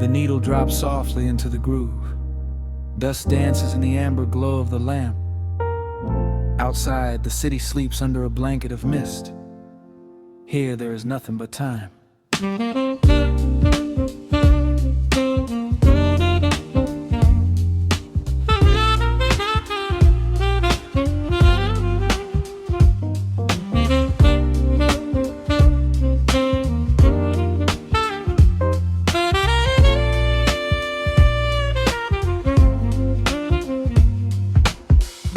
The needle drops softly into the groove. Dust dances in the amber glow of the lamp. Outside, the city sleeps under a blanket of mist. Here, there is nothing but time.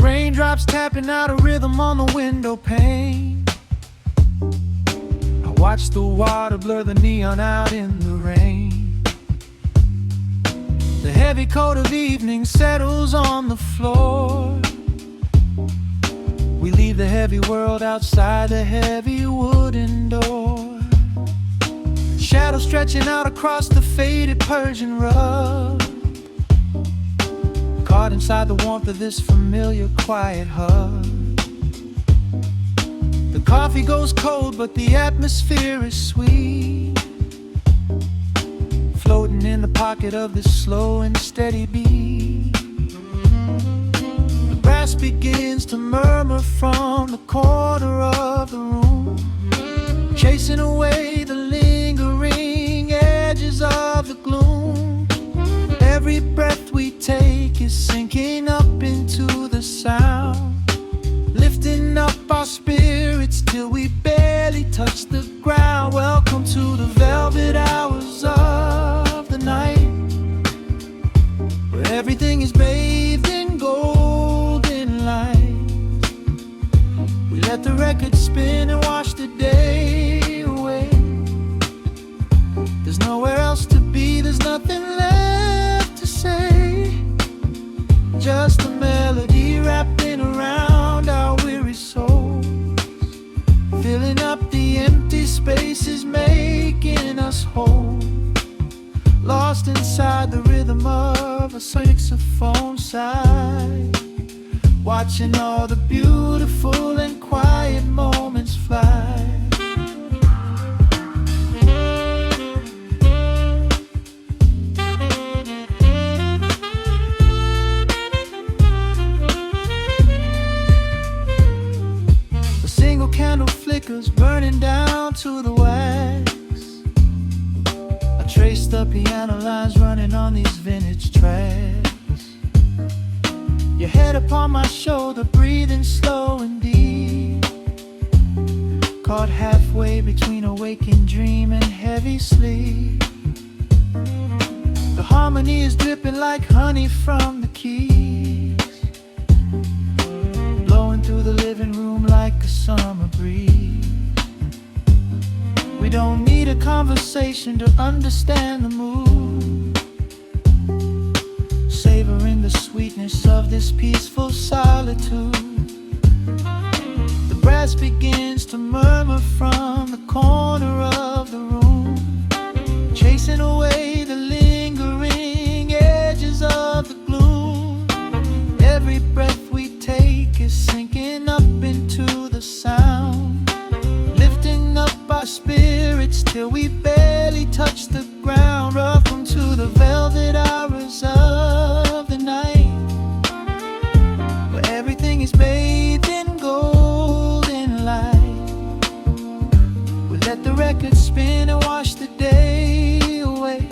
Raindrops tapping out a rhythm on the window pane. I watch the water blur the neon out in the rain. The heavy coat of evening settles on the floor. We leave the heavy world outside the heavy wooden door. Shadows stretching out across the faded Persian rug. Caught inside the warmth of this familiar quiet hug. The coffee goes cold, but the atmosphere is sweet. Floating in the pocket of this slow and steady beat. The brass begins to murmur from the corner of the room, chasing away the lingering edges of the gloom. Every breath we take is sinking up into the sound, lifting up our spirits till we barely touch the ground. Welcome to the velvet hours of the night, where everything is bathed in golden light. We let the record spin and wash the day away. There's nowhere else to be, there's nothing left to say. Just a melody wrapping around our weary souls, filling up the empty spaces, making us whole. Lost inside the rhythm of a saxophone sigh, watching all the beautiful and quiet moments fly. Candle flickers burning down to the wax. I trace the piano lines running on these vintage tracks. Your head upon my shoulder, breathing slow and deep, caught halfway between a waking dream and heavy sleep. The harmony is dripping like honey from the keys, blowing through the living room like a summer breeze. We don't need a conversation to understand the mood, savoring the sweetness of this peaceful solitude. The brass begins to murmur from the corner of the room, chasing away the lingering edges of the gloom. Every breath we take is sinking up into the sound, lifting up our spirits till we barely touch the ground. Welcome to the velvet hours of the night, where everything is bathed in golden light. We let the record spin and wash the day away.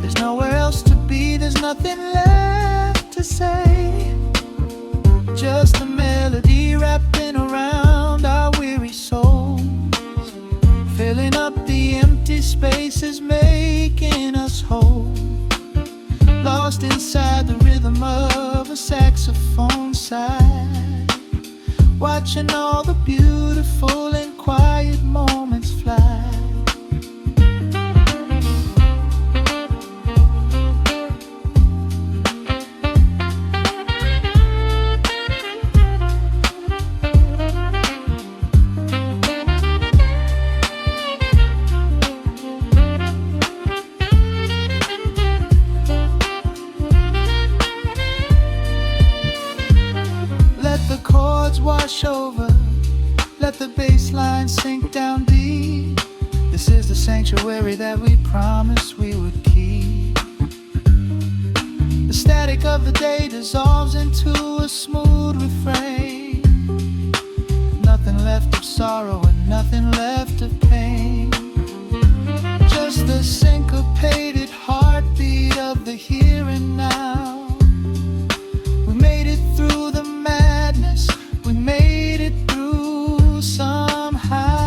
There's nowhere else to be, there's nothing left to say. Just a melody wrapping around our weary souls, filling up the empty spaces, making us whole. Lost inside the rhythm of a saxophone sigh, watching all the beautiful and quiet moments fly. Wash over, let the bass line sink down deep. This is the sanctuary that we promised we would keep. The static of the day dissolves into a smooth refrain. Nothing left of sorrow and nothing left of pain. Just the syncopated heartbeat of the here and now. We made it through the madness, we made it through somehow.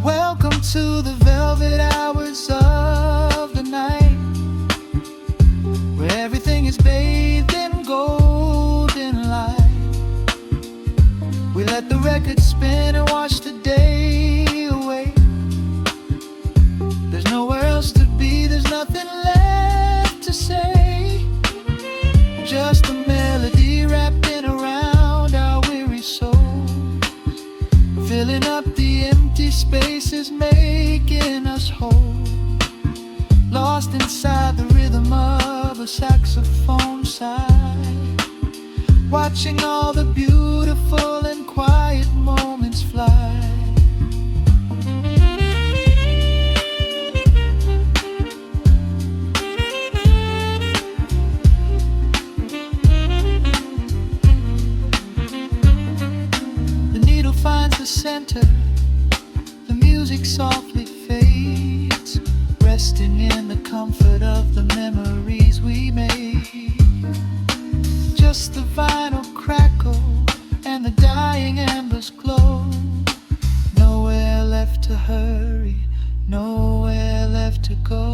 Welcome to the velvet hours of the night, where everything is bathed in golden light. We let the record spin and watch the day away. There's nowhere else to be, there's nothing left to say. Just a melody wrapping around our weary souls, filling up the empty spaces, making us whole. Lost inside the rhythm of a saxophone sigh, watching all the beautiful and quiet moments fly. The needle finds the center, the music softly fades, resting in the comfort of the memories we made. Just the vinyl crackle and the dying embers glow. Nowhere left to hurry, nowhere left to go.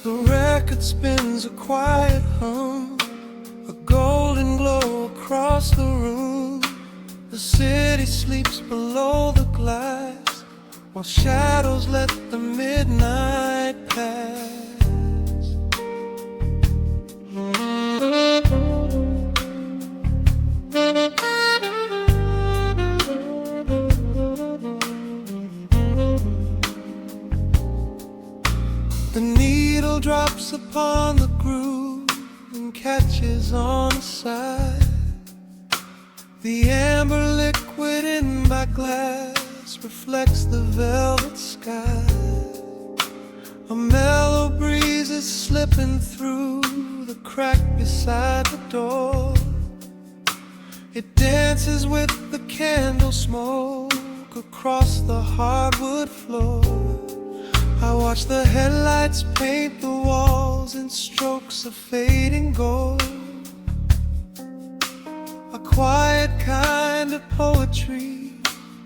The record spins a quiet hum, a golden glow across the room. The city sleeps below the glass, while shadows let the midnight pass. The needle drops upon the groove and catches on the side. The amber liquid in my glass reflects the velvet sky. A mellow breeze is slipping through the crack beside the door. It dances with the candle smoke across the hardwood floor. I watch the headlights paint the walls in strokes of fading gold. A quiet kind of poetry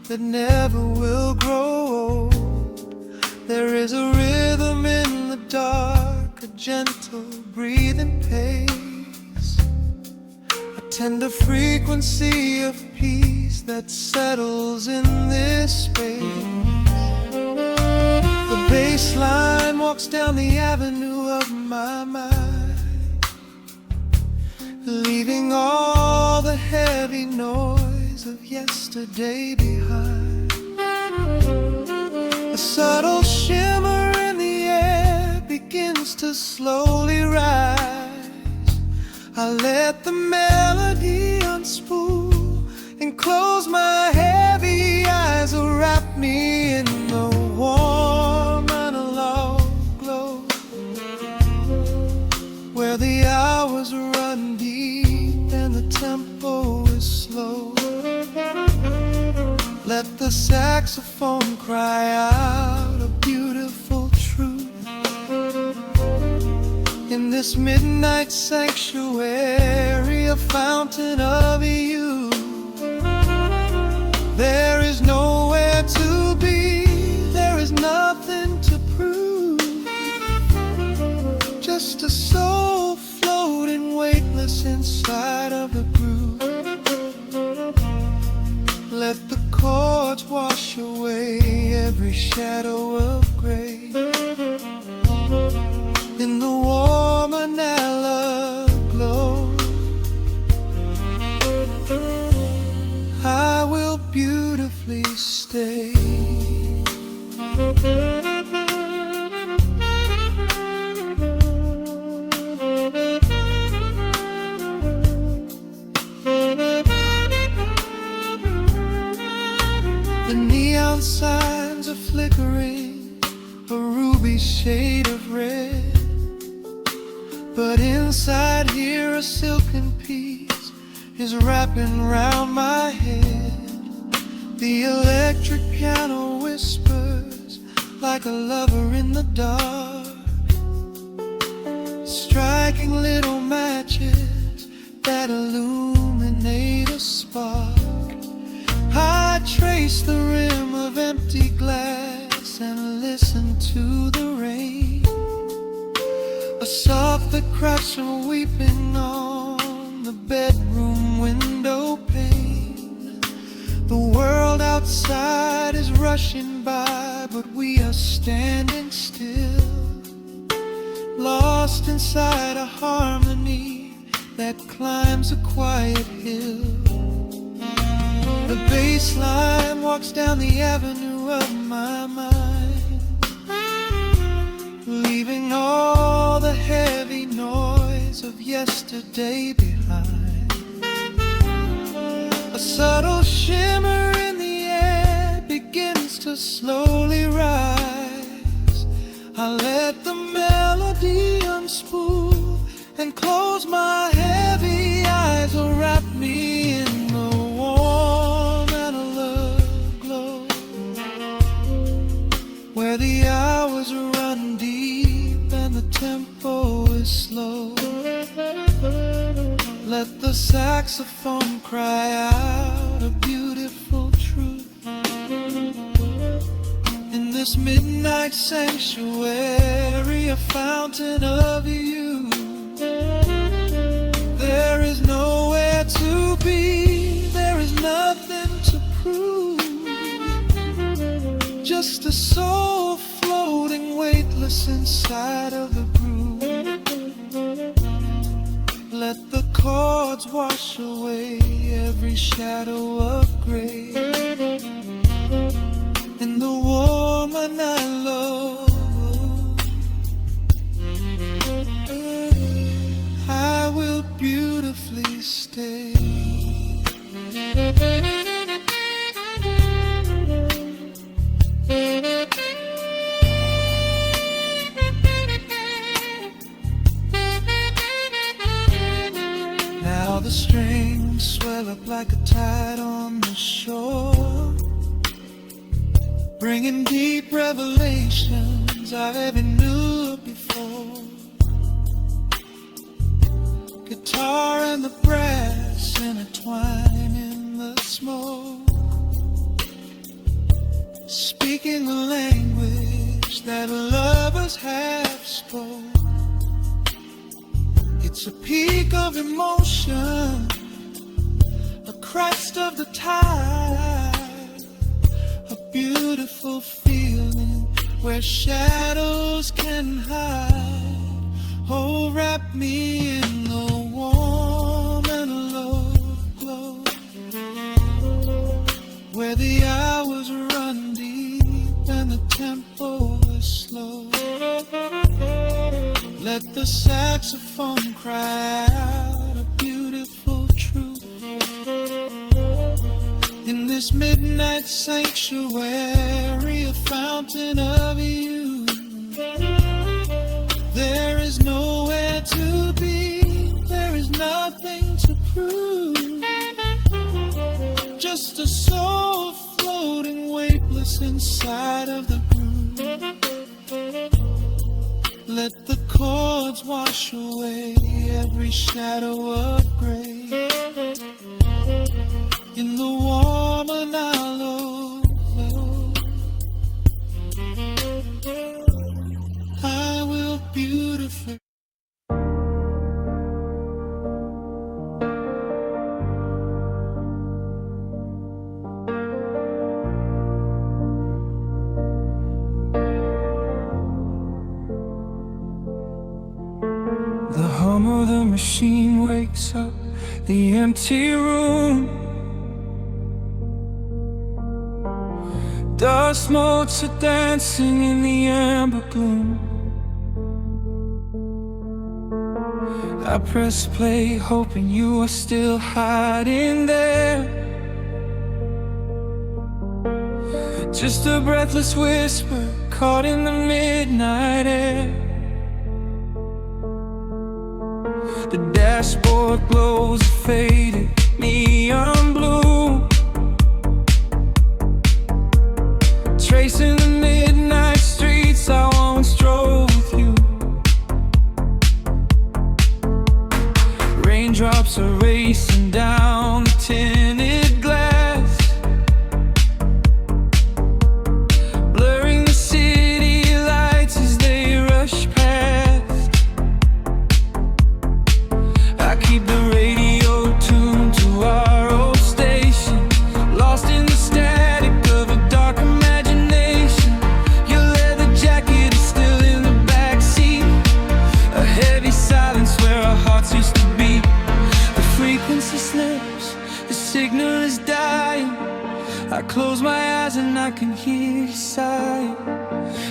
that never will grow old. There is a rhythm in the dark, a gentle breathing pace, a tender frequency of peace that settles in this space. The bass line walks down the avenue of my mind, leaving all the heavy noise of yesterday behind. A subtle shimmer in the air begins to slowly rise. I let the melody unspool and close my heavy eyes, wrap me in the warm analog glow, where the hours run deep and the tempo is slow. Let the saxophone cry out a beautiful truth. In this midnight sanctuary, a fountain of youth, there is nowhere to be, there is nothing to prove. Just a soul floating weightless inside every shadow of gray. In the warm vanilla glow, I will beautifully stay. The neon signs are flickering, a ruby shade of red. But inside here a silken peace is wrapping round my head. The electric piano whispers like a lover in the dark, striking little matches that illuminate a spark. I trace the rim of empty glass and listen to the rain, a sob that cracks from weeping on the bedroom window pane. The world outside is rushing by, but we are standing still, lost inside a harmony that climbs a quiet hill. The bass line walks down the avenue of my mind, leaving all the heavy noise of yesterday behind. A subtle shimmer in the air begins to slowly rise. I let the melody unspool and close my heavy eyes, or wrap me in the warm analog glow, where the hours run deep and the tempo is slow. Let the saxophone cry out a beautiful truth. In this midnight sanctuary, a fountain of you, there is nowhere to be, there is nothing to prove, just a soul floating weightless inside of the groove. Let the chords wash away every shadow of gray. In the warm vanilla, I will beautifully stay. Now the strings swell up like a tide on the shore, bringing deep revelations I've ever knew before. Guitar and the brass intertwine in the smoke, speaking the language that lovers have spoke. It's a peak of emotion, a crest of the tide, a beautiful feeling where shadows can hide. Oh, wrap me in the warm and low glow, where the hours run deep and the tempo is slow. Let the saxophone cry out a beautiful truth. In this midnight sanctuary, a fountain of you, there is nowhere to be, there is nothing to prove, just a soul floating weightless inside of the groove. Let the chords wash away every shadow of gray. In the warm and hollow glow, I will beautifully. machine wakes up the empty room. Dust motes are dancing in the amber gloom. I press play, hoping you are still hiding there. Just a breathless whisper caught in the midnight air. The dashboard glows a faded neon blue, tracing the midnight streets I once drove with you. Raindrops are racing down the tinted glass, blurring the city lights as they rush past. I keep the radio tuned to our old station, lost in the static of a dark imagination. Your leather jacket is still in the backseat, a heavy silence where our hearts used to beat. The frequency slips, the signal is dying. I close my eyes and I can hear you sigh.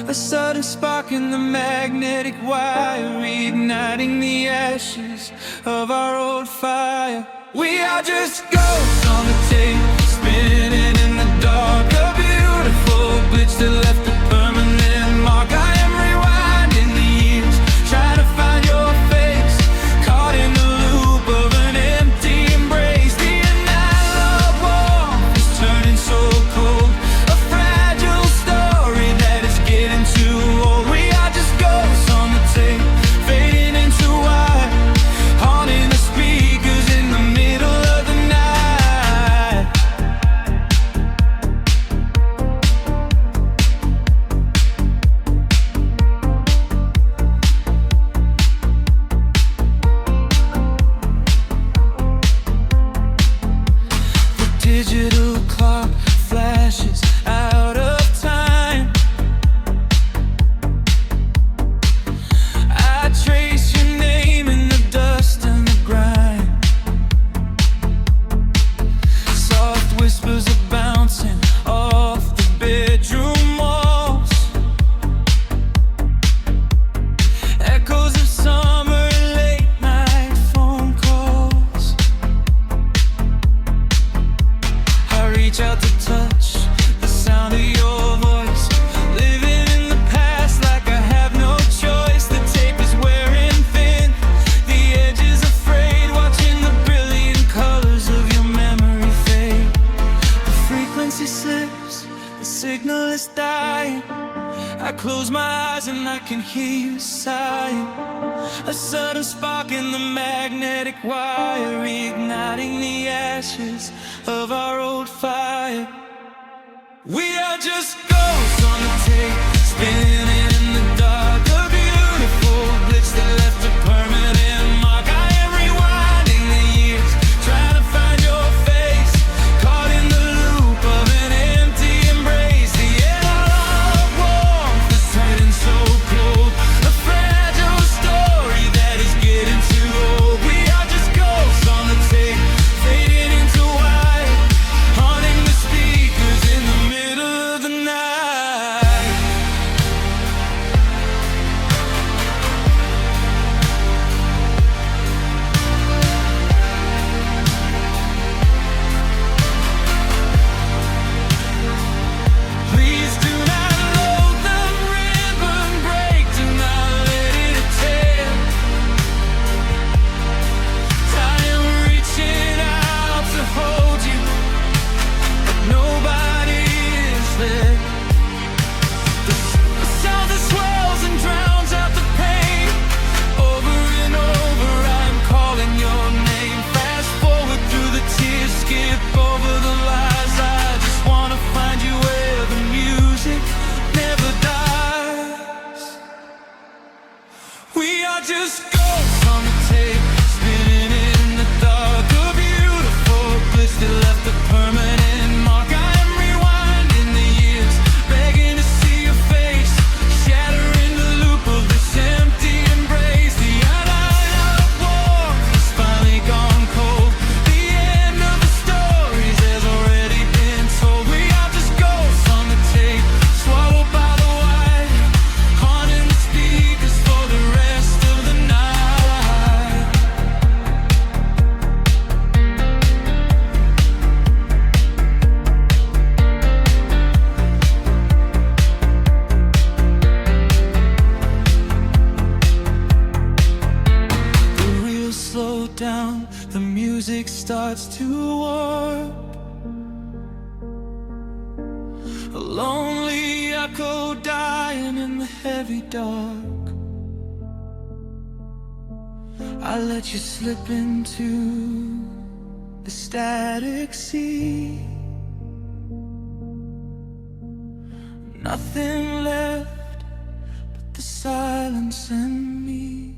A sudden spark in the magnetic wire, reigniting the ashes of our old fire. We are just ghosts on the tape, spinning in the dark. A beautiful glitch that left a permanent mark. I am rewinding the years, trying to find your face, caught in the loop of an empty embrace. The analog warmth is turning so cold, a fragile story that is getting too old. We are just ghosts on the tape, fading into white, haunting the speakers in the middle of the night. The digital clock flashes out of time. I trace your name in the dust and the grime. Soft whispers are bouncing off the bedroom walls, echoes of summer late night phone calls. I reach out to touch the sound of your voice, living in the past like I have no choice. The tape is wearing thin, the edge is afraid, watching the brilliant colors of your memory fade. The frequency slips, the signal is dying. I close my eyes and I can hear you sighing. A sudden spark in the magnetic wire, reigniting the ashes of our old fire. We are just ghosts on the tape, spinning in the dark. A beautiful glitch that left a permanent mark. I am rewinding the years, trying to find your face, caught in the loop of an empty embrace. The analog warmth is turning so cold, a fragile story that is getting too old. We are just ghosts on the tape, fading into white, haunting the speakers in the middle of the night. Please do not load the ribbon break, do not let it tear. I am reaching out to hold you, but nobody is there. The sound that swells and drowns out the pain. Over and over I'm calling your name. Fast forward through the tears, skip over the lies. I just wanna find you where the music never dies. We are just ghosts on the tape, spinning in the dark. A beautiful glitch that left a permanent mark. I am rewinding the years, begging to see your face, shattering the loop of this empty embrace. The analog warmth music starts to warp, a lonely echo dying in the heavy dark. I let you slip into the static sea. Nothing left but the silence and me.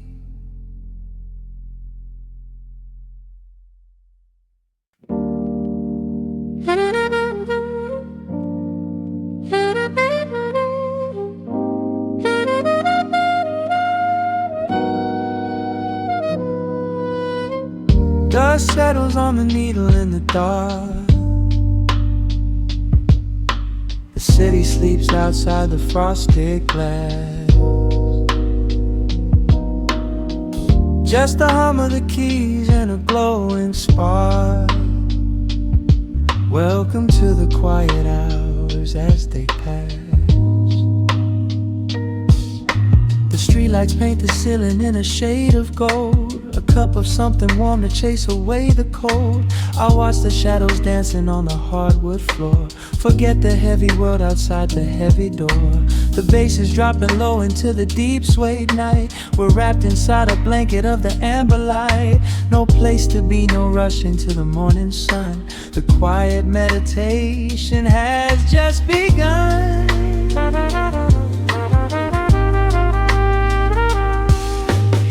Dust settles on the needle in the dark. The city sleeps outside the frosted glass. Just the hum of the keys and a glowing spark. Welcome to the quiet hours as they pass. The streetlights paint the ceiling in a shade of gold, a cup of something warm to chase away the cold. I watch the shadows dancing on the hardwood floor, forget the heavy world outside the heavy door. The bass is dropping low into the deep suede night. We're wrapped inside a blanket of the amber light. No place to be, no rush into the morning sun. The quiet meditation has just begun.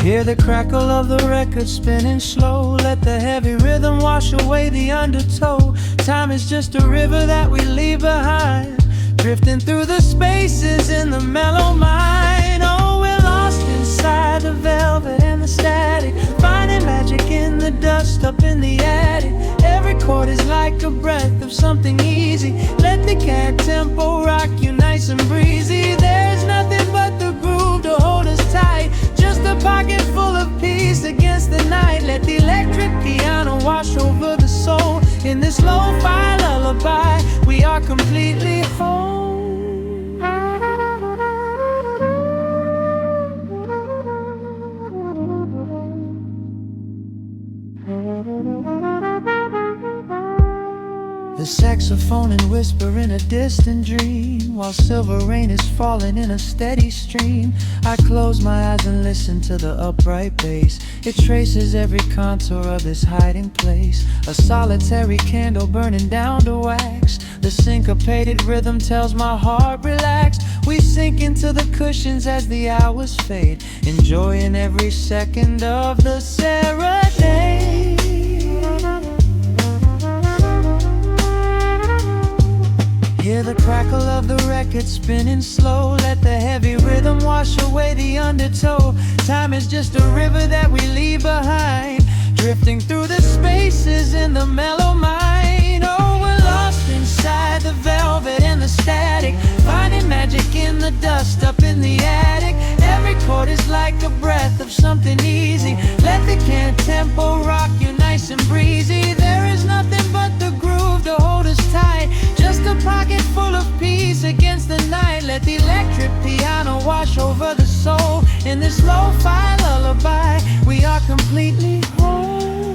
Hear the crackle of the record spinning slow. Let the heavy rhythm wash away the undertow. Time is just a river that we leave behind, drifting through the spaces in the mellow mind. Oh, we're lost inside the velvet and the static, finding magic in the dust up in the attic. Every chord is like a breath of something easy. Let the cat tempo rock you nice and breezy. There's nothing but the groove to hold us tight, just a pocket full of peace against the night. Let the electric piano wash over the soul. In this lo-fi lullaby, we are completely whole. The saxophone and whisper in a distant dream, while silver rain is falling in a steady stream. I close my eyes and listen to the upright bass. It traces every contour of this hiding place. A solitary candle burning down to wax. The syncopated rhythm tells my heart relax. We sink into the cushions as the hours fade, enjoying every second of the serenade. Hear the crackle of the record spinning slow. Let the heavy rhythm wash away the undertow. Time is just a river that we leave behind, drifting through the spaces in the mellow mind. Oh, we're lost inside the velvet and the static, finding magic in the dust up in the attic. Every chord is like a breath of something easy. Let the can tempo rock you nice and breezy. There is nothing but the groove to hold us tight, just a pocket full of peace against the night. Let the electric piano wash over the soul. In this lo-fi lullaby, we are completely whole.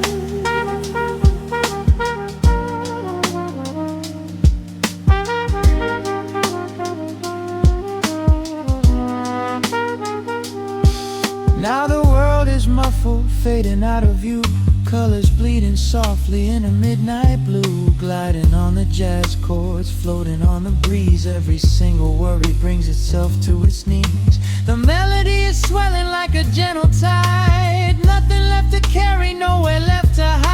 Now the world is muffled, fading out of view. Colors bleeding softly in a midnight blue, gliding on the jazz chords, floating on the breeze. Every single worry brings itself to its knees. The melody is swelling like a gentle tide. Nothing left to carry, nowhere left to hide.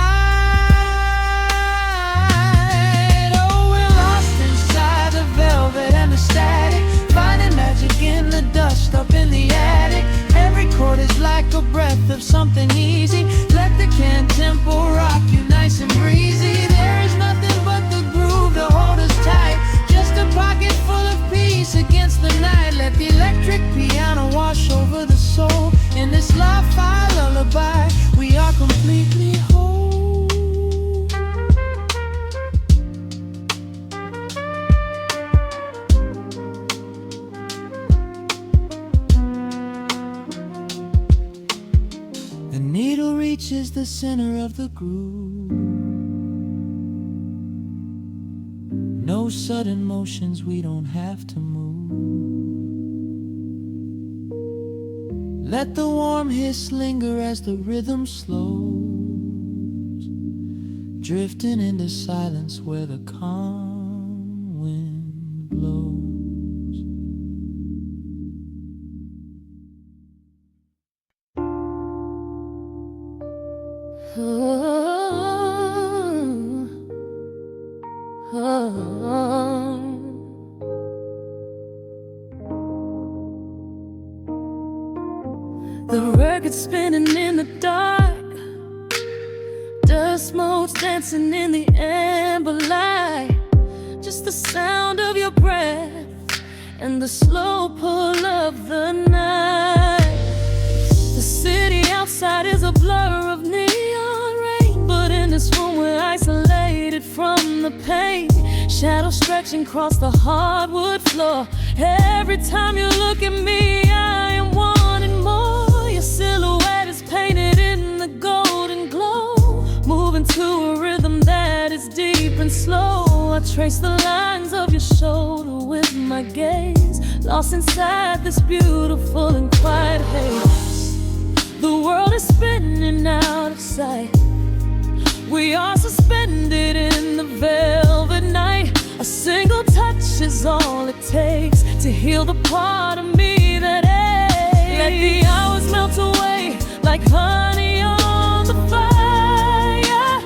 Oh, we're lost inside the velvet and the static, finding magic in the dust up in the attic. Every chord is like a breath of something easy. Let the can tempo rock you nice and breezy. There is nothing but the groove to hold us tight, just a pocket full of peace against the night. Let the electric piano wash over the soul. In this lo-fi lullaby, we are completely whole. pitch is the center of the groove. No sudden motions, we don't have to move. Let the warm hiss linger as the rhythm slows, drifting into silence where the calm wind blows. The record spinning in the dark, dust motes dancing in the amber light. Just the sound of your breath and the slow pull of the night. The city outside is a blur of neon rain, but in this room we're isolated from the pain. Shadows stretching across the hardwood floor. Every time you look at me, I am wanting more. Your silhouette is painted in the golden glow, moving to a rhythm that is deep and slow. I trace the lines of your shoulder with my gaze, lost inside this beautiful and quiet haze. The world is spinning out of sight. We are suspended in the velvet night. A single touch is all it takes to heal the part of me that aches. Let the hours melt away like honey on the fire.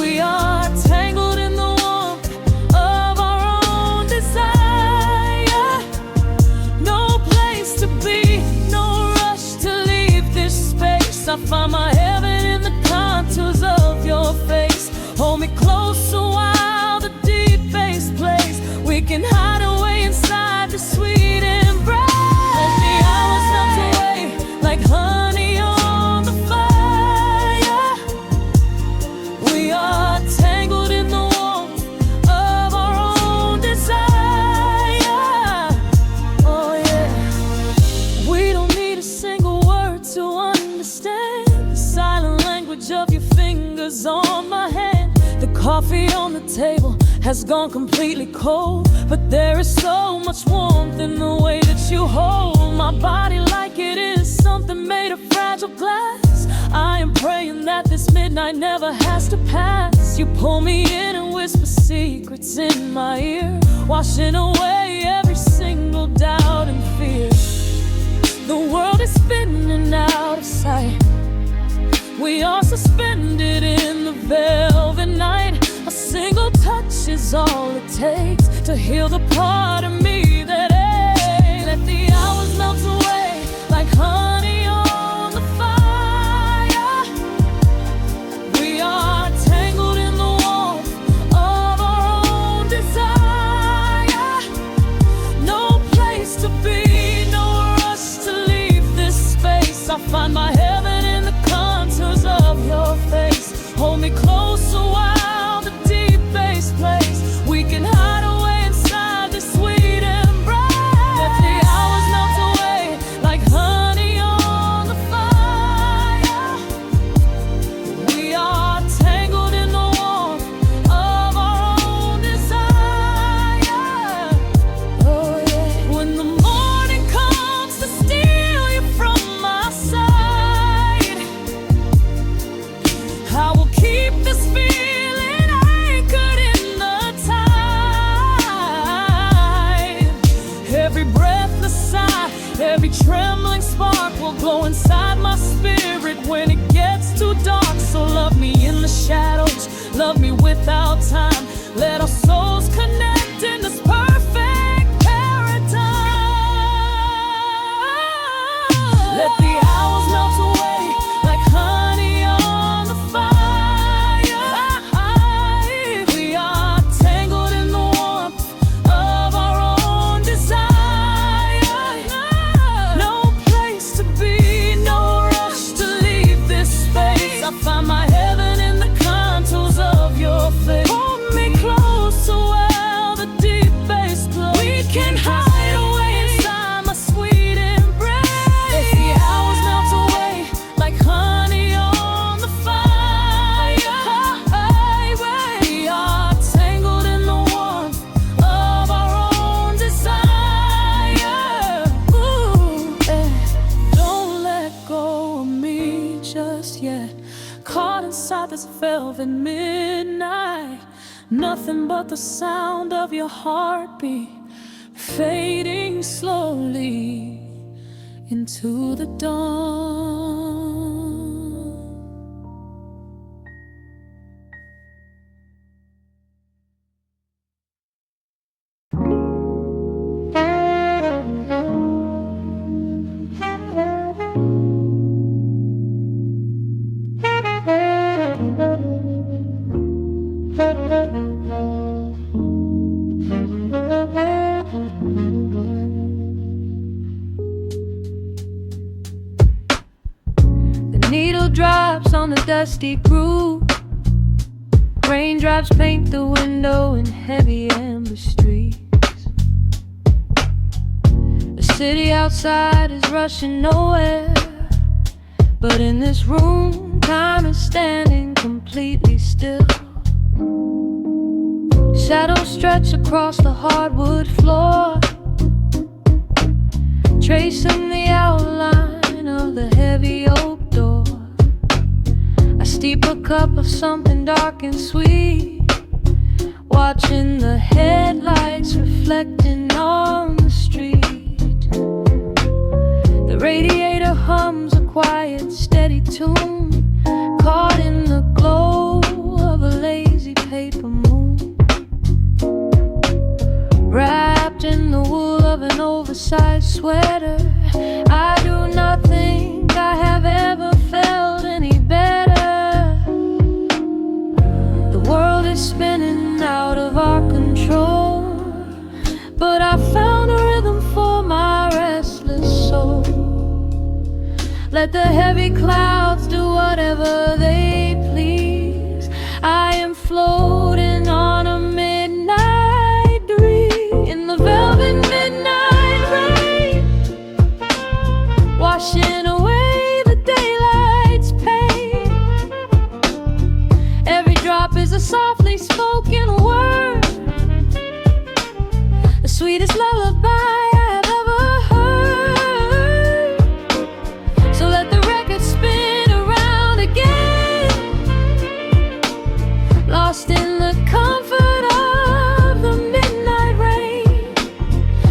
We are tangled in the warmth of our own desire. No place to be, no rush to leave this space. I find my heaven in the contours of your face. Hold me close a while the deep bass plays. We can hide away inside the sweet embrace. Let the hours melt away like honey on the fire. We are tangled in the warmth of our own desire. Oh yeah. We don't need a single word to understand the silent language of your fingers on my hand. The coffee on the table has gone completely cold, but there is so much warmth in the way that you hold my body like it is something made of fragile glass. I am praying that this midnight never has to pass. You pull me in and whisper secrets in my ear, washing away every single doubt and fear. The world is spinning out of sight. We are suspended in the velvet night. A single touch is all it takes to heal the part of me that aches. Let the hours melt away like honey on the fire. We are tangled in the warmth of our own desire. No place to be, no rush to leave this space. I find my heaven in the contours of your face. Hold me close a while the deep bass plays. We can hide away inside this sweet embrace. Let the hours melt away like honey on the fire. We are tangled in the warmth of our own desire. Oh yeah. When the morning comes to steal you from my side, I will keep this feeling anchored in the tide. Every breathless sigh, every trembling spark will glow inside my spirit when it gets too dark. So love me in the shadows, love me without time. Let our souls connect in this perfect paradise. Let the hours melt away like honey on the fire. We are tangled in the warmth of our own desire. No place to be, no rush to leave this space. I find my heaven in the contours of your face. Hold me close so well the deep velvet midnight. Nothing but the sound of your heartbeat fading slowly into the dawn. The needle drops on the dusty groove. Raindrops paint the window in heavy amber streets. The city outside is rushing nowhere, but in this room, time is standing completely still. Shadows stretch across the hardwood floor, tracing the outline of the heavy oak door. I steep a cup of something dark and sweet, watching the headlights reflecting on the street. The radiator hums a quiet, steady tune, caught in the glow of a lazy paper moon. Wrapped in the wool of an oversized sweater, I do not think I have ever felt any better. The world is spinning out of our control, but I found a rhythm for my restless soul. Let the heavy clouds do whatever they please. I am floating on a midnight dream in the velvet midnight rain, washing away the daylight's pain. Every drop is a softly spoken word, the sweetest lullaby I have ever heard. So let the record spin around again, lost in the comfort of the midnight rain.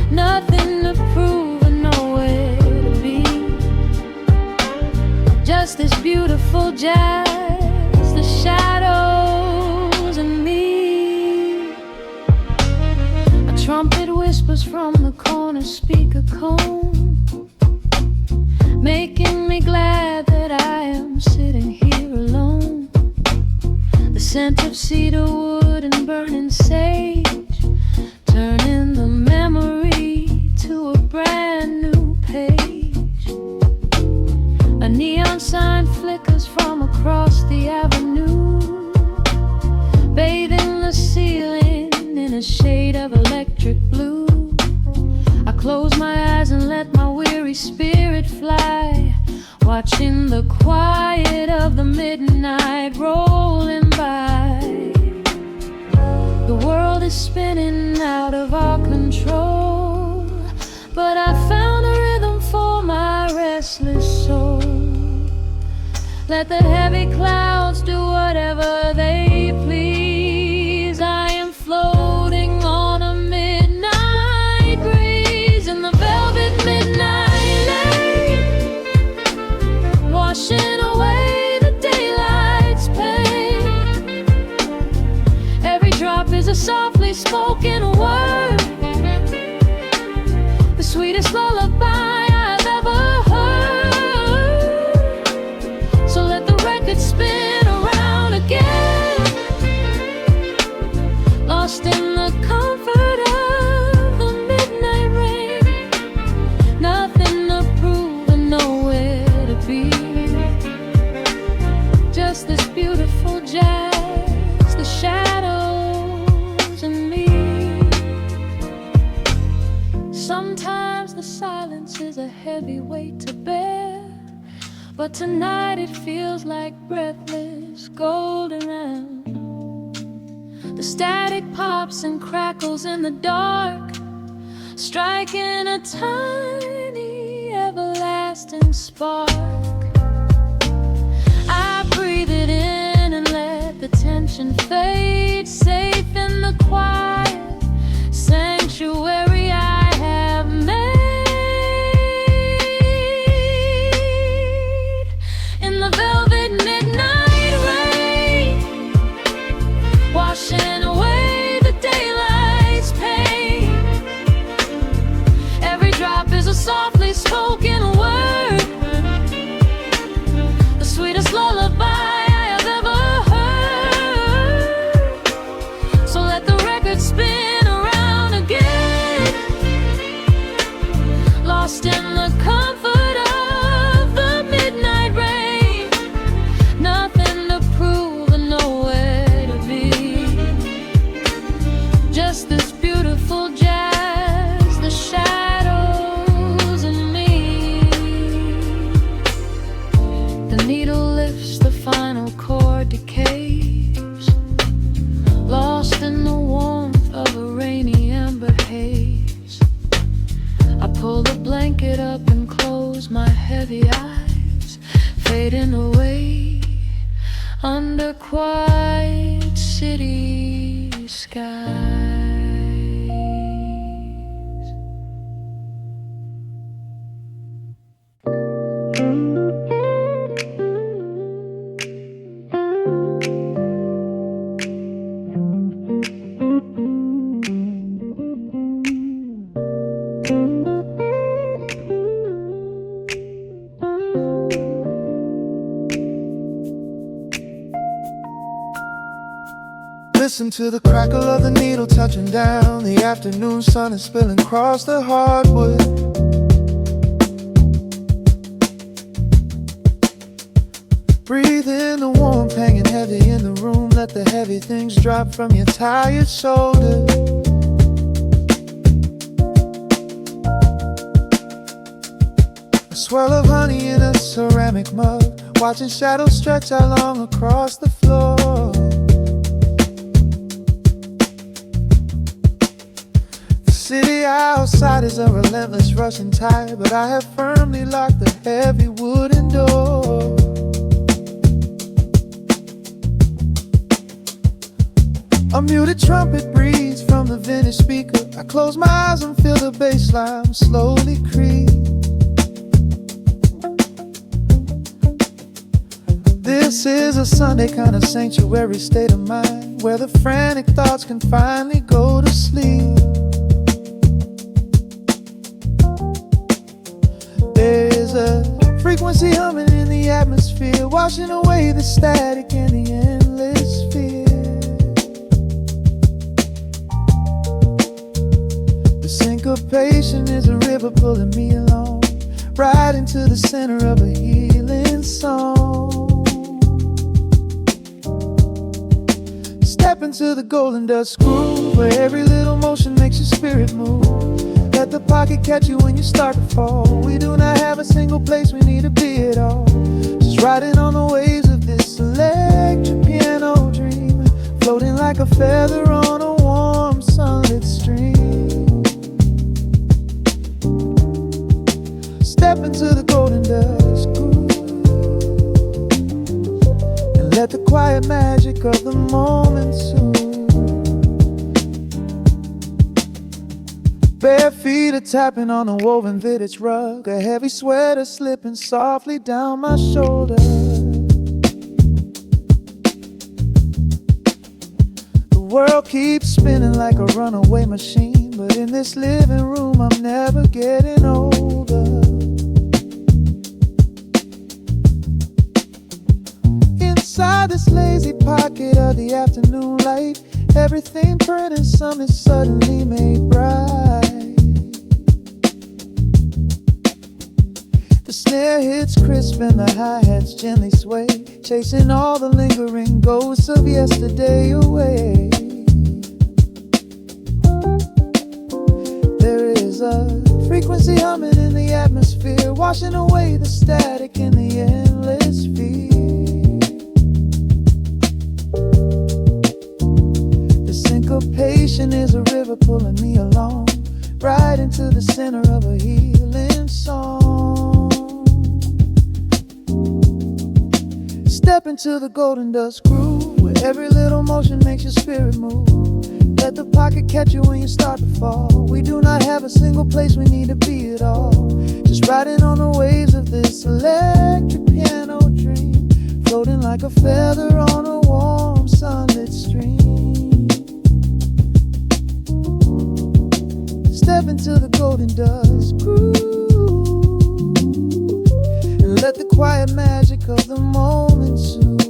Nothing to prove and nowhere to be, just this beautiful jazz, the shadows and me. A trumpet whispers from the corner speaker cone, making me glad that I am sitting here alone. The scent of cedar wood and burning sage, turning the memory to a brand new page. A neon sign flickers from across the avenue, bathing the ceiling in a shade of electric blue. I close my eyes and let my weary spirit fly, watching the quiet of the midnight rolling by. The world is spinning out of our control, but I found a rhythm for my restless soul. Let the heavy clouds do whatever they please. I am floating on a midnight breeze in the velvet midnight lane, washing away the daylight's pain. Every drop is a softly spoken word, the sweetest lullaby I've ever heard. So let the record spin around again, lost in the comfort of the midnight rain. Nothing to prove and nowhere to be, just this beautiful jazz, the shadows and me. Sometimes the silence is a heavy weight to bear, but tonight it feels like breathless golden round. The static pops and crackles in the dark, striking a tiny everlasting spark. I breathe it in and let ocean fades, safe in the quiet sanctuary I have made. In the velvet midnight rain, washing away the daylight's pain. Every drop is a softly spoken word, the sweetest lullaby I have ever heard. So let the record spin around again, lost in the comfort of the midnight rain. Nothing to prove and nowhere to be, just this beautiful jazz, the shadows and me. The needle lifts, the final chord decays, lost in the warmth of a rainy amber haze. I pull the blanket up and close my heavy eyes, fading away under quiet city skies. Listen to the crackle of the needle touching down. The afternoon sun is spilling across the hardwood. Breathe in the warmth hanging heavy in the room. Let the heavy things drop from your tired shoulders. A swirl of honey in a ceramic mug, watching shadows stretch out long across the floor. The city outside is a relentless rushing tide, but I have firmly locked the heavy wooden door. A muted trumpet breathes from the vintage speaker. I close my eyes and feel the bass line slowly creep. This is a Sunday kind of sanctuary state of mind, where the frantic thoughts can finally go to sleep. There is a frequency humming in the atmosphere, washing away the static and the endless fear. The syncopation is a river pulling me along, right into the center of a healing song. Step into the golden dust groove, where every little motion makes your spirit move. Let the pocket catch you when you start to fall. We do not have a single place we need to be at all. Just riding on the waves of this electric piano dream, floating like a feather on a warm sunlit stream. Step into the golden dust groove, and let the quiet magic of the moment soothe. Bare feet are tapping on a woven vintage rug, a heavy sweater slipping softly down my shoulder. The world keeps spinning like a runaway machine, but in this living room I'm never getting older. Inside this lazy pocket of the afternoon light, everything burning, some is suddenly made bright. The snare hits crisp and the hi-hats gently sway, chasing all the lingering ghosts of yesterday away. There is a frequency humming in the atmosphere, washing away the static and the endless fear. Syncopation is a river pulling me along, right into the center of a healing song. Step into the golden dust groove, where where every little motion makes your spirit move. Let the pocket catch you when you start to fall. We do not have a single place we need to be at all. Just riding on the waves of this electric piano dream, floating like a feather on a warm sunlit stream. Step into the golden dust groove and let the quiet magic of the moment soothe.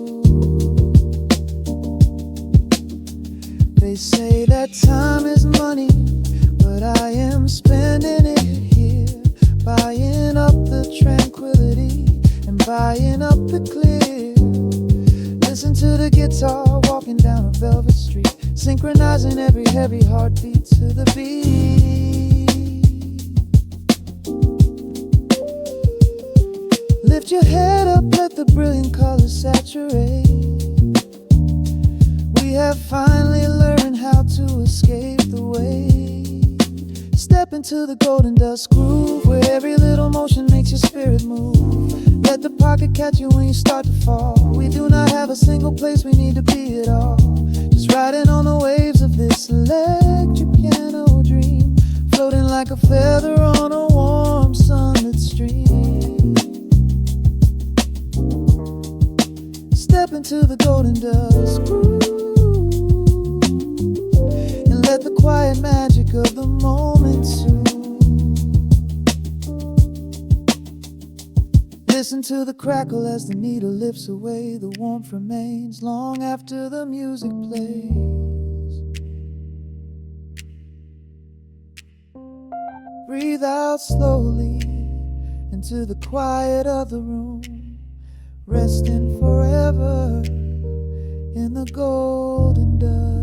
They say that time is money, but I am spending it here, buying up the tranquility and buying up the clear. Listen to the guitar walking down a velvet street, synchronizing every heavy heartbeat to the beat. Lift your head up, let the brilliant colors saturate. We have finally learned how to escape the weight. Step into the golden dust groove, where every little motion makes your spirit move. Let the pocket catch you when you start to fall. We do not have a single place we need to be at all. Just riding on the waves of this electric piano dream, floating like a feather on a warm sunlit stream. Step into the golden dust groove and let the quiet magic of the moment soothe. Listen to the crackle as the needle lifts away. The warmth remains long after the music plays. Breathe out slowly into the quiet of the room, resting forever in the golden dust.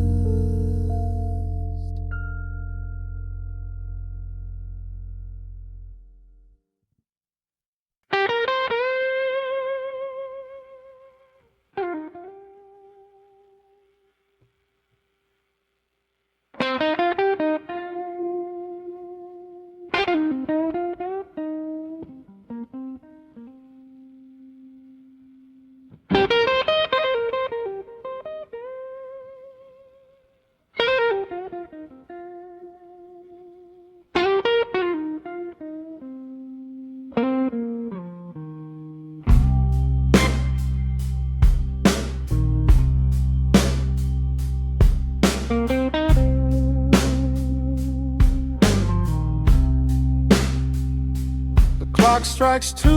Clock strikes 2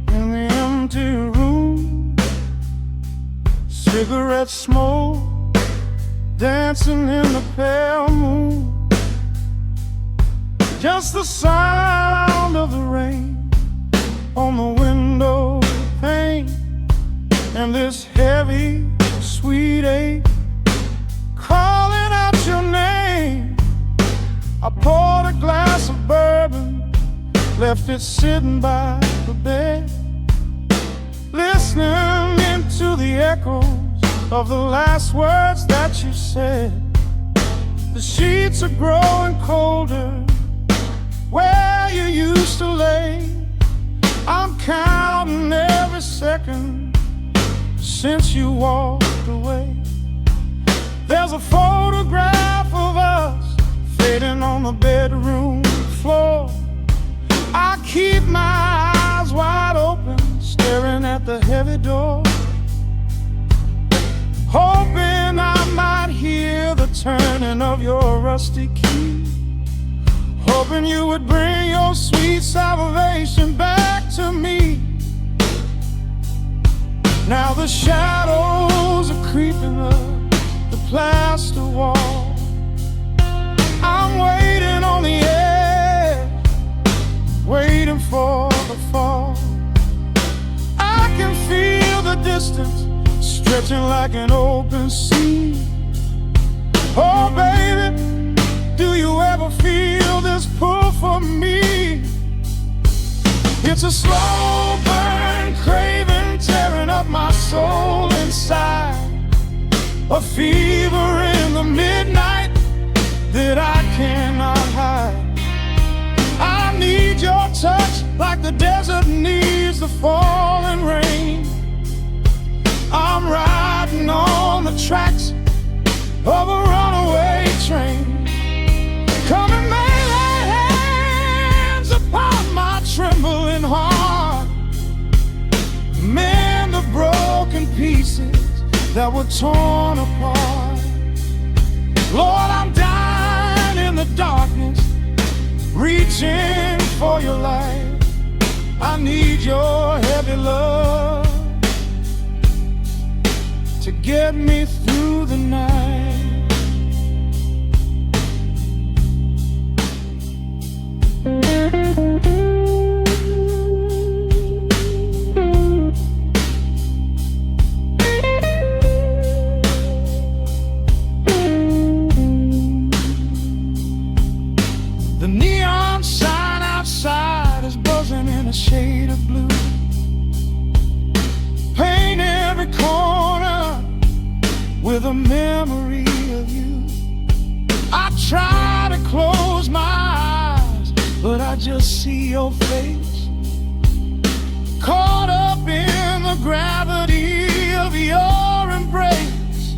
in the empty room. Cigarette smoke dancing in the pale moon. Just the sound of the rain on the window pane, and this heavy, sweet ache calling out your name. I poured a glass of bourbon, left it sitting by the bed, listening into the echoes of the last words that you said. The sheets are growing colder where you used to lay. I'm counting every second since you walked away. There's a photograph of us fading on the bedroom floor. I keep my eyes wide open, staring at the heavy door, hoping I might hear the turning of your rusty key, hoping you would bring your sweet salvation back to me. Now the shadows are creeping up the plaster wall. I'm waiting on the edge, waiting for the fall. I can feel the distance stretching like an open sea. Oh baby, do you ever feel this pull for me? It's a slow burn craving tearing up my soul inside, a fever in the midnight that I cannot hide. I need your touch like the desert needs the falling rain. I'm right tracks of a runaway train. Come and lay hands upon my trembling heart, mend the broken pieces that were torn apart. Lord, I'm dying in the darkness, reaching for your light. I need your heavy love to get me through the night. The neon sign outside is buzzing in a shade of blue. Paint every corner with a memory of you. I try to close my eyes, but I just see your face, caught up in the gravity of your embrace.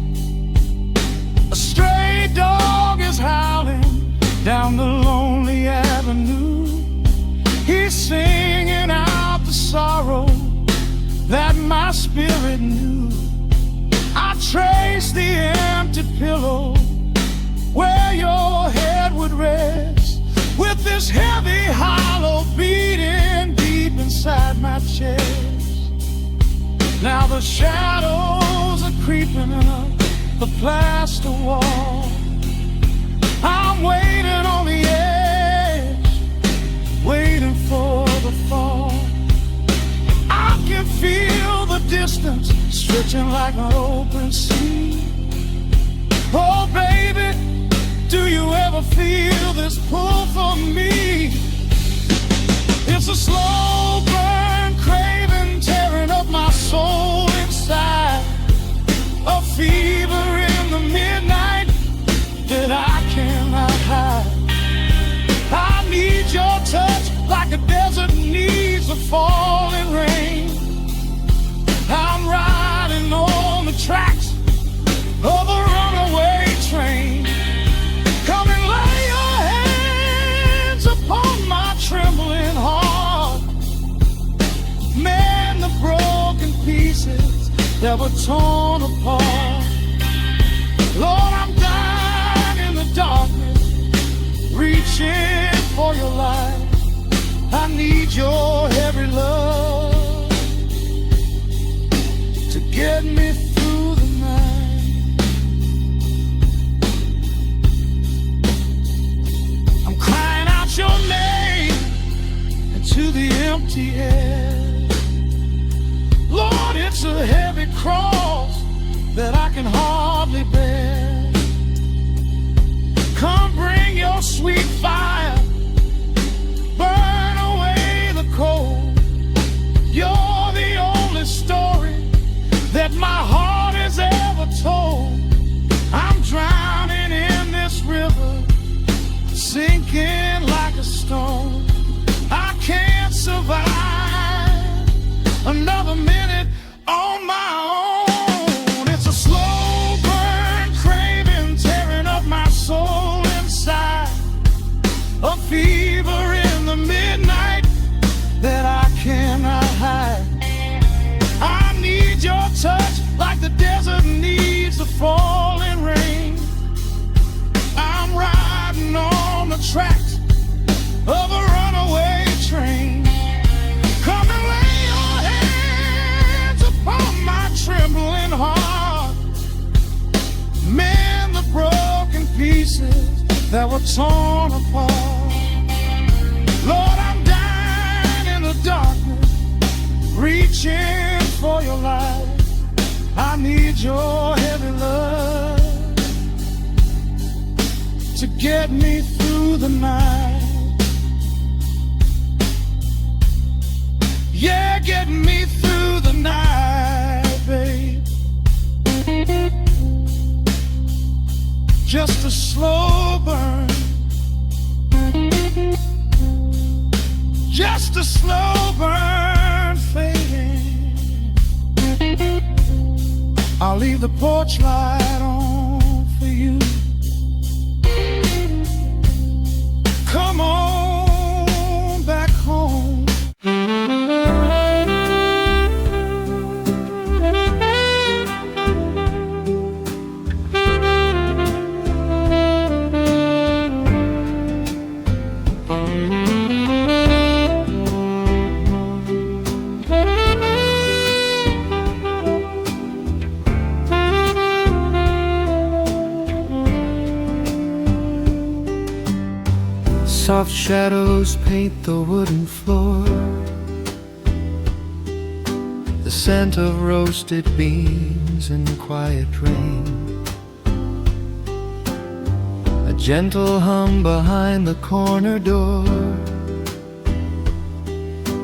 A stray dog is howling down the lonely avenue. He's singing out the sorrow that my spirit knew. I trace the empty pillow where your head would rest, with this heavy hollow beating deep inside my chest. Now the shadows are creeping up the plaster wall. I'm waiting on the edge, waiting for the fall. I can feel the distance stretching like an open sea. Oh baby, do you ever feel this pull for me? It's a slow burn craving tearing up my soul inside, a fever in the midnight that I cannot hide. I need your touch like a desert needs a falling rain. I'm riding on the tracks of a runaway train. Come and lay your hands upon my trembling heart, mend the broken pieces that were torn apart. Lord, I'm dying in the darkness, reaching for your light. I need your heavy love to get me through the night. I'm crying out your name into the empty air. Lord, it's a heavy cross that I can hardly bear. Come bring your sweet fire, burn away the cold. You're the only story that my heart has ever told. I'm drowning in this river, sinking like a stone. I can't survive another minute on my own. It's a slow burn craving tearing up my soul inside, a fever in the midnight that I cannot hide. I need your touch like the desert needs the falling rain. I'm riding on the tracks of a runaway train. Come and lay your hands upon my trembling heart, mend the broken pieces that were torn apart. Lord, I'm dying in the darkness, reaching for your light. I need your heavy love to get me through the night. Yeah, get me through the night, babe. Just a slow burn, just a slow burn fading. I'll leave the porch light on for you. Come on back home. Soft shadows paint the wooden floor, the scent of roasted beans in quiet rain, a gentle hum behind the corner door,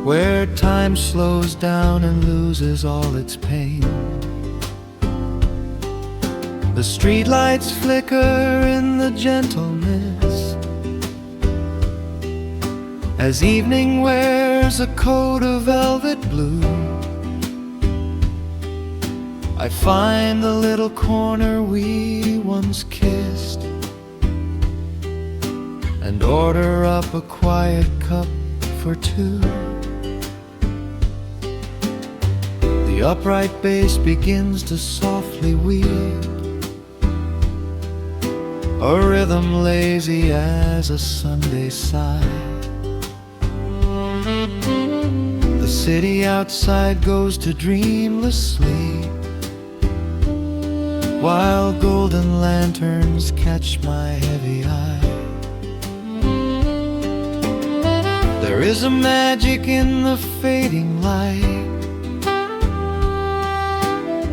where time slows down and loses all its pain. The streetlights flicker in the gentle mist as evening wears a coat of velvet blue. I find the little corner we once kissed and order up a quiet cup for two. The upright bass begins to softly weave, a rhythm lazy as a Sunday sigh. The city outside goes to dreamless sleep, while golden lanterns catch my heavy eye. There is a magic in the fading light,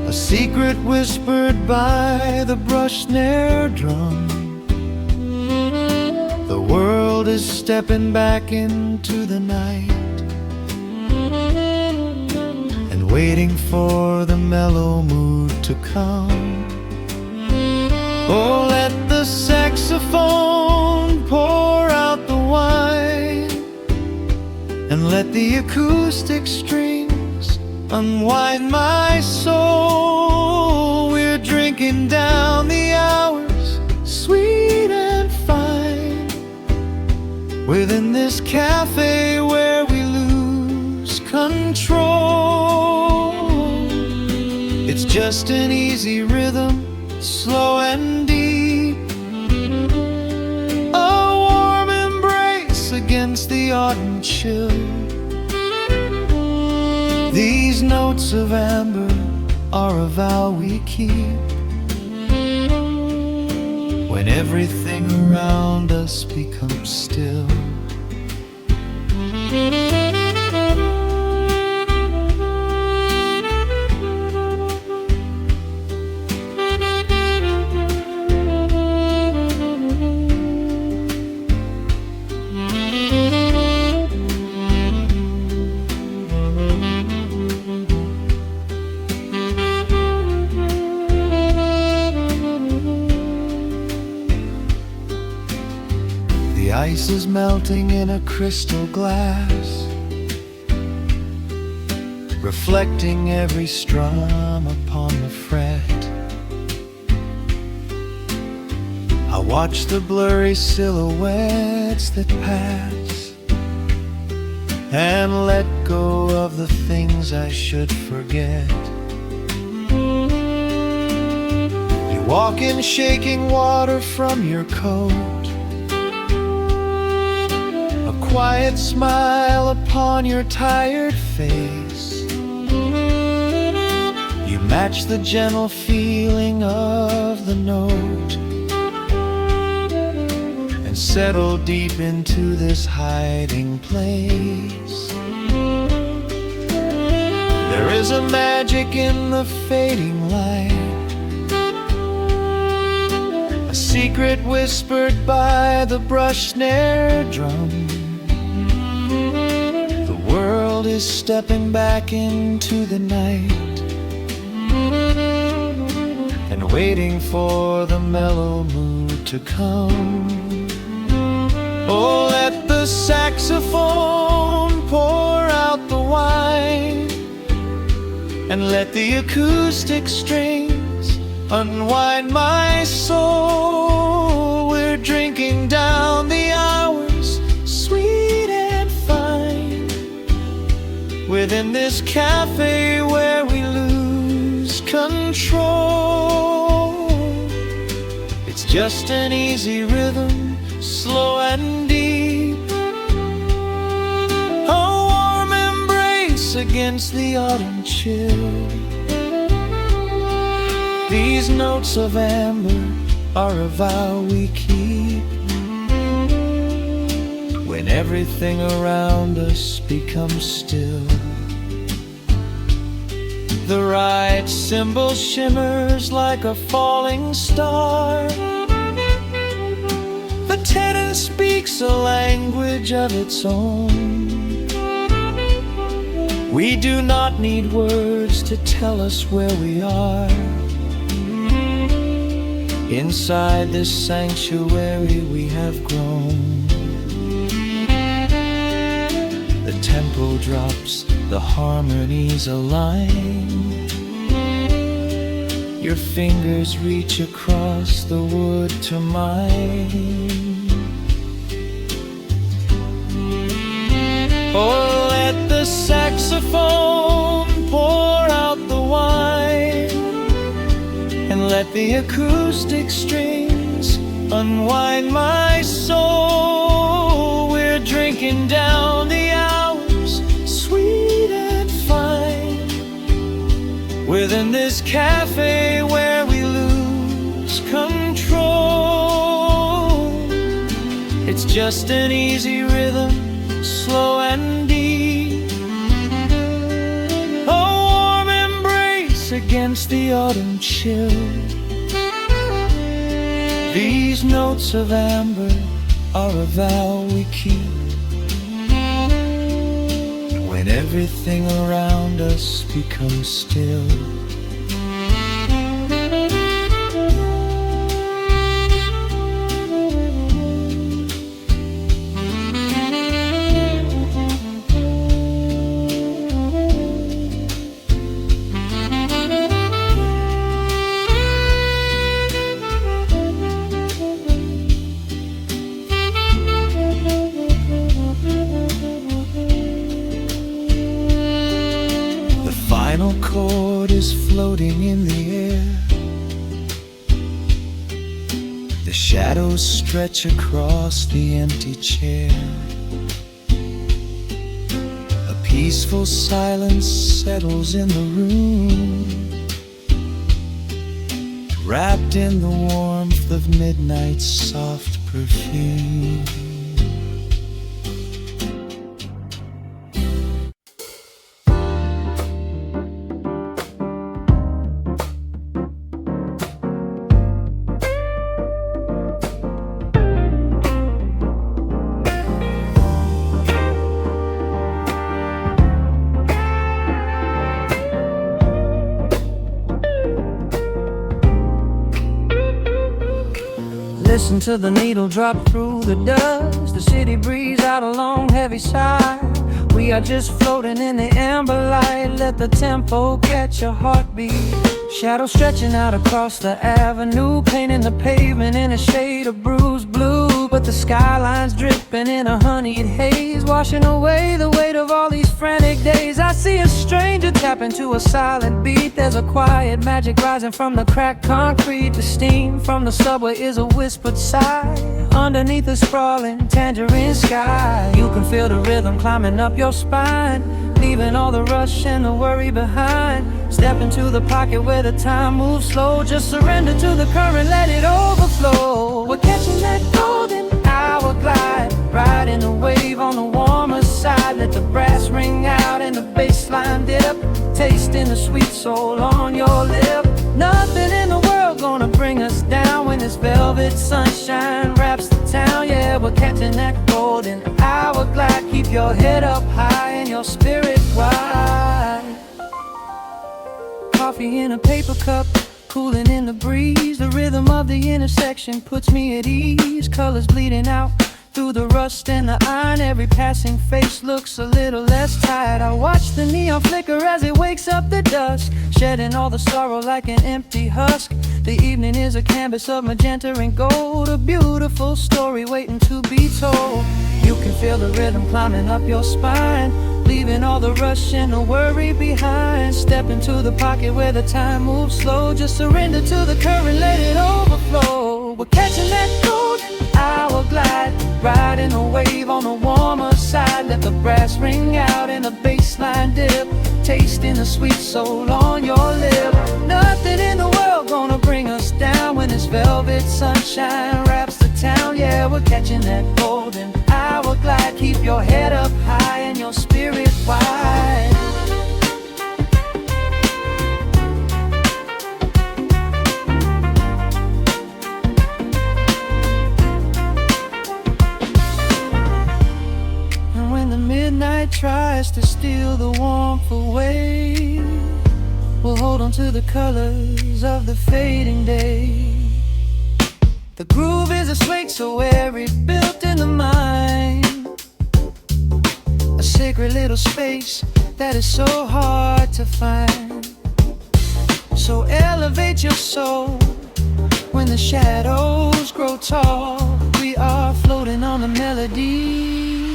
a secret whispered by the brush snare drum. The world is stepping back into the night and waiting for the mellow mood to come. Oh, let the saxophone pour out the wine, and let the acoustic strings unwind my soul. We're drinking down the hours, sweet and fine, within this cafe where we lose control. It's just an easy rhythm, slow and deep, a warm embrace against the autumn chill. These notes of amber are a vow we keep when everything around us becomes still. The ice is melting in a crystal glass, reflecting every strum upon the fret. I watch the blurry silhouettes that pass and let go of the things I should forget. You walk in shaking water from your coat, quiet smile upon your tired face. You match the gentle feeling of the note and settle deep into this hiding place. There is a magic in the fading light, a secret whispered by the brush snare drum. The world is stepping back into the night and waiting for the mellow mood to come. Oh, let the saxophone pour out the wine, and let the acoustic strings unwind my soul. We're drinking down the hours, sweet and fine, within this cafe where we lose control. It's just an easy rhythm, slow and deep, a warm embrace against the autumn chill. These notes of amber are a vow we keep when everything around us becomes still. The right symbol shimmers like a falling star. The tenor speaks a language of its own. We do not need words to tell us where we are. Inside this sanctuary we have grown. The tempo drops, the harmonies align. Your fingers reach across the wood to mine. Oh, let the saxophone pour out the wine, and let the acoustic strings unwind my soul. We're drinking down the hours, sweet and fine, within this cafe where we lose control. It's just an easy rhythm, slow and deep, a warm embrace against the autumn chill. These notes of amber are a vow we keep when everything around us becomes still. The final chord is floating in the air. The shadows stretch across the empty chair. A peaceful silence settles in the room, wrapped in the warmth of midnight's soft perfume. Listen to the needle drop through the dust. The city breathes out a long heavy sigh. We are just floating in the amber light. Let the tempo catch your heartbeat. Shadows stretching out across the avenue, painting the pavement in a shade of bruised blue. But the skyline's dripping in a honeyed haze, washing away the weight of all these frantic days. I see a stranger tap into a silent beat. There's a quiet magic rising from the cracked concrete. The steam from the subway is a whispered sigh underneath the sprawling tangerine sky. You can feel the rhythm climbing up your spine, leaving all the rush and the worry behind. Step into the pocket where the time moves slow. Just surrender to the current, let it overflow. We're catching that golden hour glide, riding a wave on the warmer side. Let the brass ring out and the bass line dip, tasting the sweet soul on your lip. Nothing in the world gonna bring us down when this velvet sunshine wraps the town. Yeah, we're catching that golden hour glide. Keep your head up high and your spirit wide. Coffee in a paper cup, cooling in the breeze. The rhythm of the intersection puts me at ease. Colors bleeding out, Through the rust and the iron, every passing face looks a little less tired. I watch the neon flicker as it wakes up the dusk, shedding all the sorrow like an empty husk. The evening is a canvas of magenta and gold, a beautiful story waiting to be told. You can feel the rhythm climbing up your spine, leaving all the rush and the worry behind. Step into the pocket where the time moves slow, just surrender to the current, let it overflow. We're catching that golden hour glide, riding a wave on the warmer side. Let the brass ring out and the bassline dip, tasting the sweet soul on your lip. Nothing in the world gonna bring us down when this velvet sunshine wraps the town. Yeah, we're catching that golden hour glide. Keep your head up high and your spirit wide. Midnight tries to steal the warmth away, we'll hold on to the colors of the fading day. The groove is a swing so airy, built in the mind, a sacred little space that is so hard to find. So elevate your soul when the shadows grow tall. We are floating on the melody,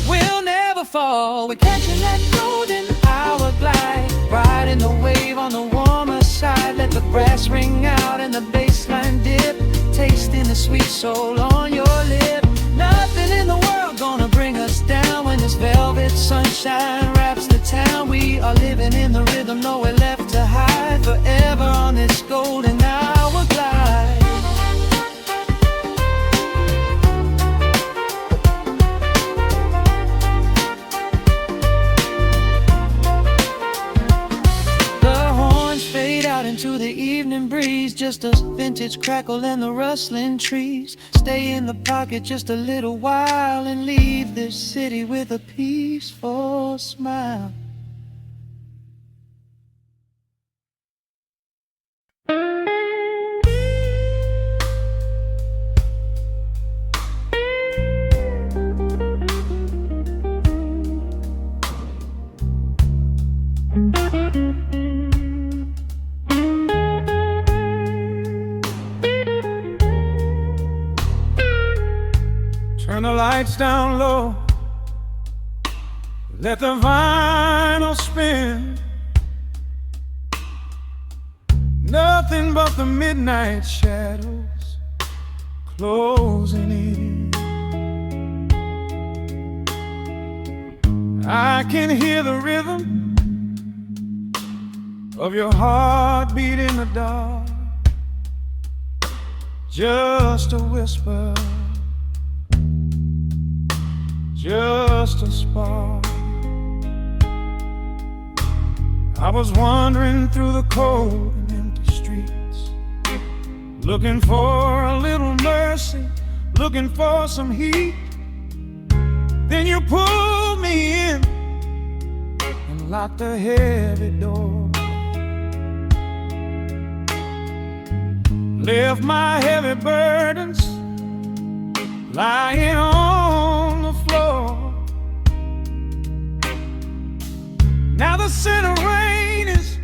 we'll never fall. We're catching that golden hour glide, riding the wave on the warmer side. Let the brass ring out and the bassline dip, tasting the sweet soul on your lip. Nothing in the world gonna bring us down when this velvet sunshine wraps the town. We are living in the rhythm, nowhere left to hide, forever on this golden hour glide. Into the evening breeze, just a vintage crackle and the rustling trees. Stay in the pocket just a little while and leave this city with a peaceful smile. Turn the lights down low, let the vinyl spin. Nothing but the midnight shadows closing in. I can hear the rhythm of your heartbeat in the dark, just a whisper, just a spark. I was wandering through the cold and empty streets, looking for a little mercy, looking for some heat. Then you pulled me in and locked a heavy door, left my heavy burdens lying on the floor. Now the scent of rain is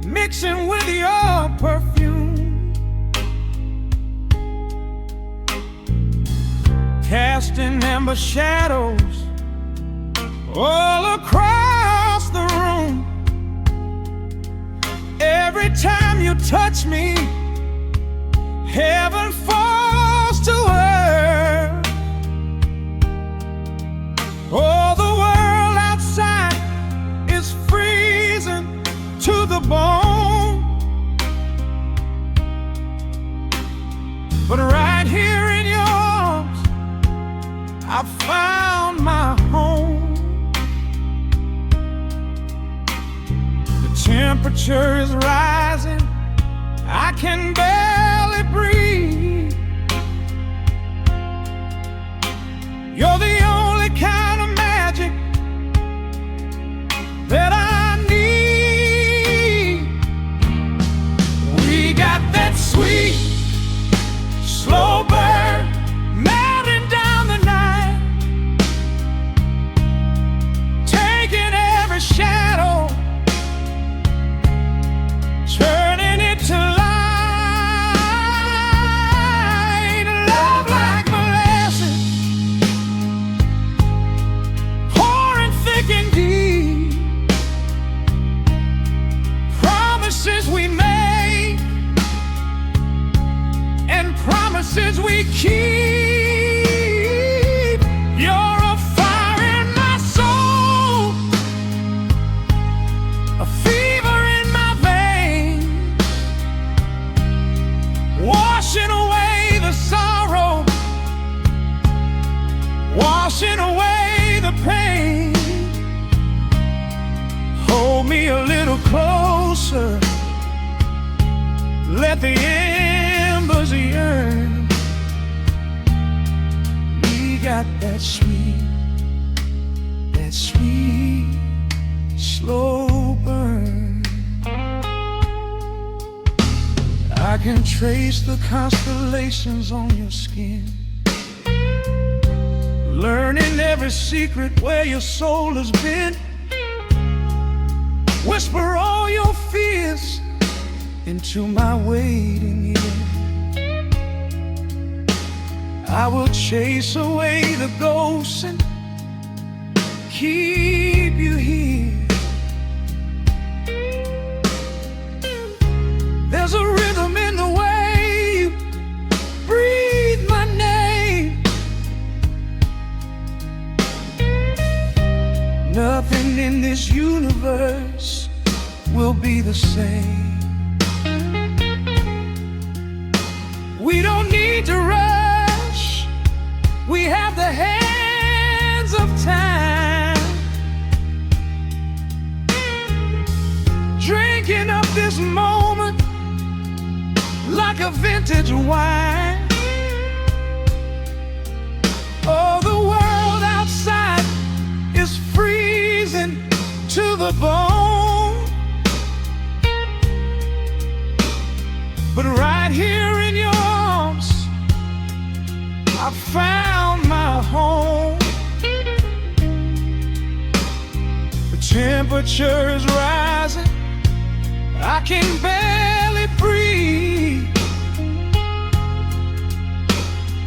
mixing with your perfume, casting amber shadows all across the room. Every time you touch me, heaven falls to earth. Oh, the world outside is freezing to the bone, but right here in your arms I found my home. The temperature is rising, I can barely breathe. You're the only kind of magic that I need. We got that sweet, slow burn let the embers yearn. We got that sweet, slow burn. I can trace the constellations on your skin, learning every secret where your soul has been. Whisper all your fears into my waiting ear. I will chase away the ghosts and keep you here. There's a rhythm in the way you breathe my name. Nothing in this universe will be the same. We don't need to rush. We have the hands of time, drinking up this moment like a vintage wine. Oh, the world outside is freezing to the bone, but right here in your arms I found my home. The temperature is rising, I can barely breathe.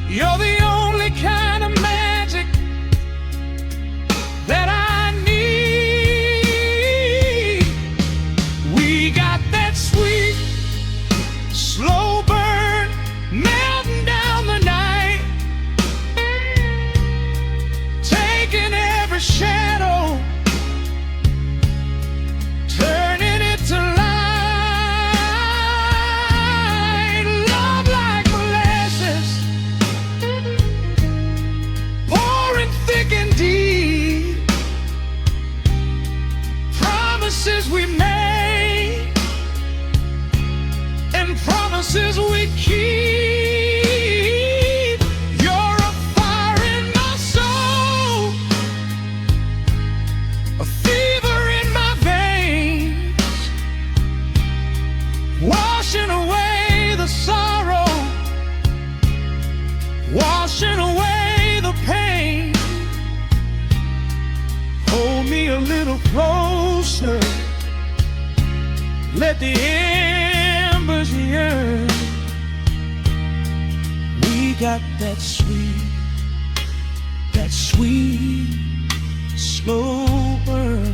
You're the only kind of magic that I need. We got that sweet, slow burn melting down the night, taking every shadow, turning it to light. Love like molasses, pouring thick and deep. Promises we made and promises we keep. You're a fire in my soul, a fever in my veins, washing away the sorrow, washing away the pain. Hold me a little closer, let the embers yearn. We got that sweet, slow burn.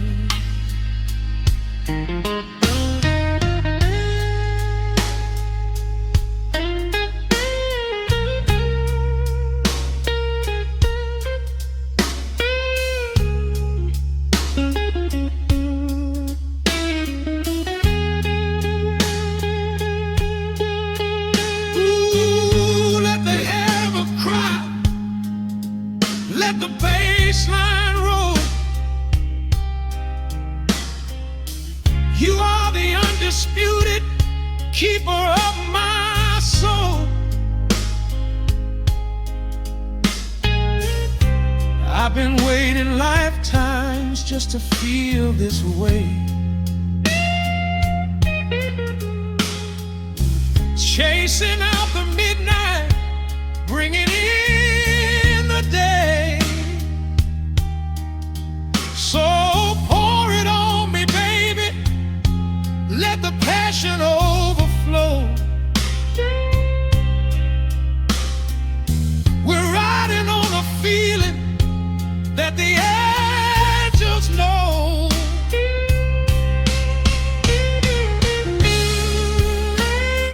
Let the bass line roll. You are the undisputed keeper of my soul. I've been waiting lifetimes just to feel this way, chasing out the midnight, bringing in the day. So pour it on me, baby, let the passion overflow. We're riding on a feeling that the